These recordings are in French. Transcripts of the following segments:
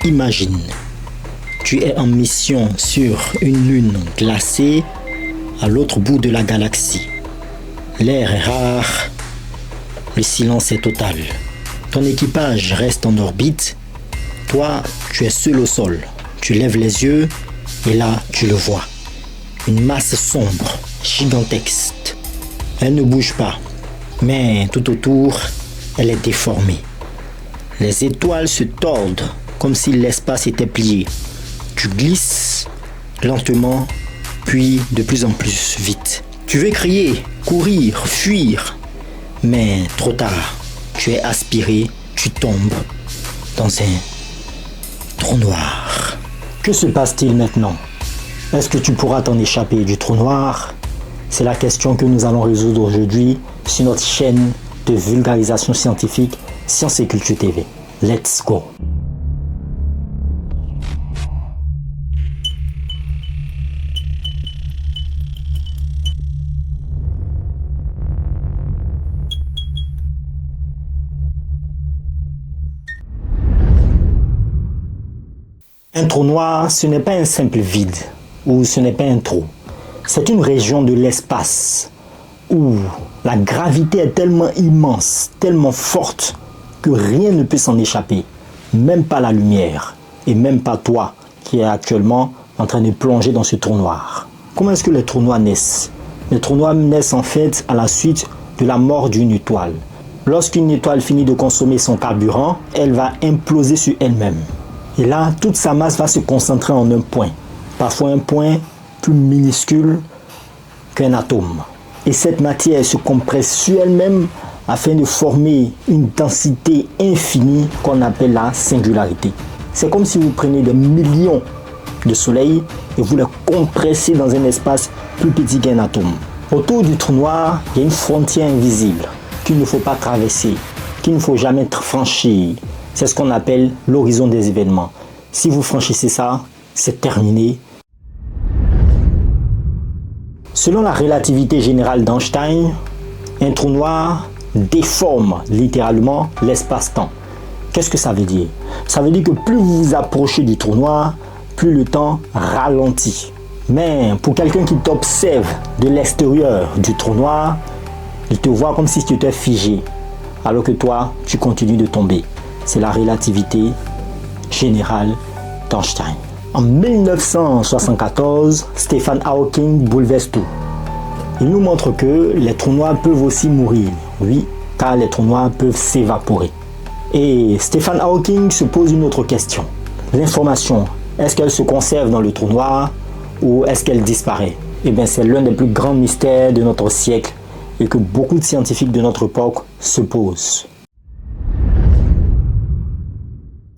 Imagine, tu es en mission sur une lune glacée à l'autre bout de la galaxie. L'air est rare, le silence est total. Ton équipage reste en orbite, toi tu es seul au sol. Tu lèves les yeux et là tu le vois. Une masse sombre, gigantesque. Elle ne bouge pas, mais tout autour, elle est déformée. Les étoiles se tordent comme si l'espace était plié. Tu glisses lentement, puis de plus en plus vite. Tu veux crier, courir, fuir, mais trop tard. Tu es aspiré, tu tombes dans un trou noir. Que se passe-t-il maintenant? Est-ce que tu pourras t'en échapper du trou noir? C'est la question que nous allons résoudre aujourd'hui sur notre chaîne de vulgarisation scientifique Science et Culture TV. Let's go! Un trou noir, ce n'est pas un simple vide ou ce n'est pas un trou. C'est une région de l'espace où la gravité est tellement immense, tellement forte que rien ne peut s'en échapper, même pas la lumière et même pas toi qui es actuellement en train de plonger dans ce trou noir. Comment est-ce que les trous noirs naissent? Les trous noirs naissent en fait à la suite de la mort d'une étoile. Lorsqu'une étoile finit de consommer son carburant, elle va imploser sur elle-même. Et là, toute sa masse va se concentrer en un point. Parfois un point plus minuscule qu'un atome. Et cette matière se compresse sur elle-même afin de former une densité infinie qu'on appelle la singularité. C'est comme si vous preniez des millions de soleils et vous les compressez dans un espace plus petit qu'un atome. Autour du trou noir, il y a une frontière invisible qu'il ne faut pas traverser, qu'il ne faut jamais franchir. C'est ce qu'on appelle l'horizon des événements. Si vous franchissez ça, c'est terminé. Selon la relativité générale d'Einstein, un trou noir déforme littéralement l'espace-temps. Qu'est-ce que ça veut dire? Ça veut dire que plus vous vous approchez du trou noir, plus le temps ralentit. Mais pour quelqu'un qui t'observe de l'extérieur du trou noir, il te voit comme si tu étais figé, alors que toi, tu continues de tomber. C'est la relativité générale d'Einstein. En 1974, Stephen Hawking bouleverse tout. Il nous montre que les trous noirs peuvent aussi mourir. Oui, car les trous noirs peuvent s'évaporer. Et Stephen Hawking se pose une autre question. L'information, est-ce qu'elle se conserve dans le trou noir ou est-ce qu'elle disparaît? Eh bien, c'est l'un des plus grands mystères de notre siècle et que beaucoup de scientifiques de notre époque se posent.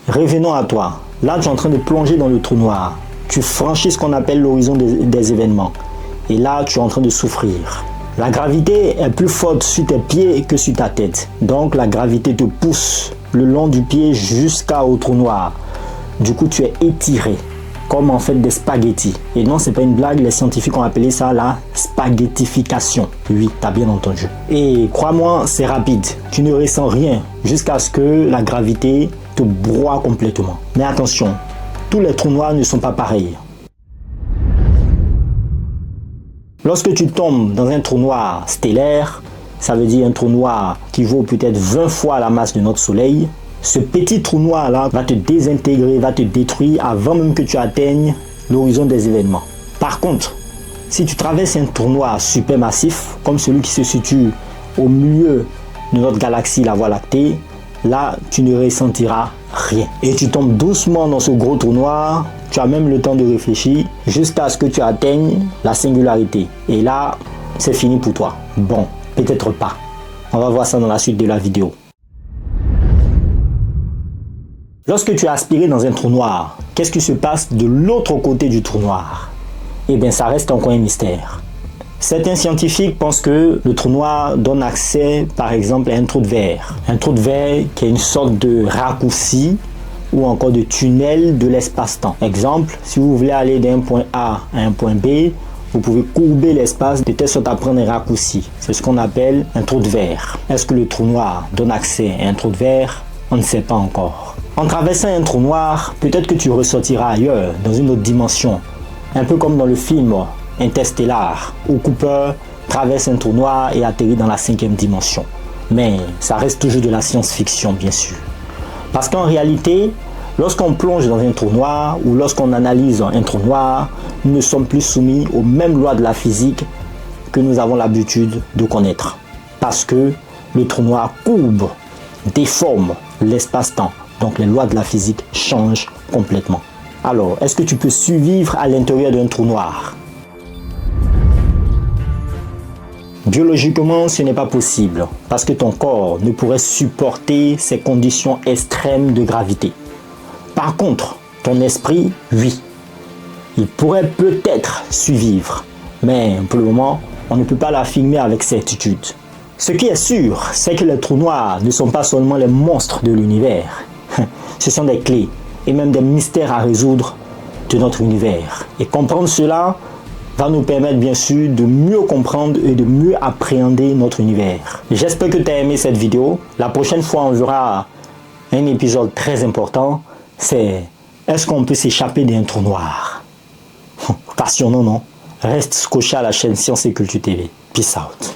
Revenons à toi. Là, tu es en train de plonger dans le trou noir. Tu franchis ce qu'on appelle l'horizon des événements. Et là, tu es en train de souffrir. La gravité est plus forte sur tes pieds que sur ta tête. Donc, la gravité te pousse le long du pied jusqu'au trou noir. Du coup, tu es étiré, comme en fait des spaghettis. Et non, c'est pas une blague, les scientifiques ont appelé ça la spaghettification. Oui, tu as bien entendu. Et crois-moi, c'est rapide. Tu ne ressens rien jusqu'à ce que la gravité te broie complètement. Mais attention, tous les trous noirs ne sont pas pareils. Lorsque tu tombes dans un trou noir stellaire, ça veut dire un trou noir qui vaut peut-être 20 fois la masse de notre Soleil, ce petit trou noir là va te désintégrer, va te détruire avant même que tu atteignes l'horizon des événements. Par contre, si tu traverses un trou noir supermassif, comme celui qui se situe au milieu de notre galaxie, la Voie lactée, là, tu ne ressentiras rien. Et tu tombes doucement dans ce gros trou noir, tu as même le temps de réfléchir jusqu'à ce que tu atteignes la singularité. Et là, c'est fini pour toi. Bon, peut-être pas. On va voir ça dans la suite de la vidéo. Lorsque tu es aspiré dans un trou noir, qu'est-ce qui se passe de l'autre côté du trou noir? Eh bien, ça reste encore un mystère. Certains scientifiques pensent que le trou noir donne accès, par exemple, à un trou de verre. Un trou de verre qui est une sorte de raccourci ou encore de tunnel de l'espace-temps. Exemple, si vous voulez aller d'un point A à un point B, vous pouvez courber l'espace de telle sorte à prendre un raccourci. C'est ce qu'on appelle un trou de verre. Est-ce que le trou noir donne accès à un trou de verre? On ne sait pas encore. En traversant un trou noir, peut-être que tu ressortiras ailleurs, dans une autre dimension. Un peu comme dans le film Interstellar, où Cooper traverse un trou noir et atterrit dans la 5e dimension. Mais ça reste toujours de la science-fiction, bien sûr. Parce qu'en réalité, lorsqu'on plonge dans un trou noir ou lorsqu'on analyse un trou noir, nous ne sommes plus soumis aux mêmes lois de la physique que nous avons l'habitude de connaître. Parce que le trou noir courbe, déforme l'espace-temps. Donc les lois de la physique changent complètement. Alors, est-ce que tu peux survivre à l'intérieur d'un trou noir? Biologiquement, ce n'est pas possible parce que ton corps ne pourrait supporter ces conditions extrêmes de gravité. Par contre, ton esprit, oui, il pourrait peut-être survivre, mais pour le moment, on ne peut pas l'affirmer avec certitude. Ce qui est sûr, c'est que les trous noirs ne sont pas seulement les monstres de l'univers. Ce sont des clés et même des mystères à résoudre de notre univers. Et comprendre cela va nous permettre bien sûr de mieux comprendre et de mieux appréhender notre univers. J'espère que tu as aimé cette vidéo. La prochaine fois, on verra un épisode très important. C'est est-ce qu'on peut s'échapper d'un trou noir? Passionnant, non? Reste scotché à la chaîne Science et Culture TV. Peace out.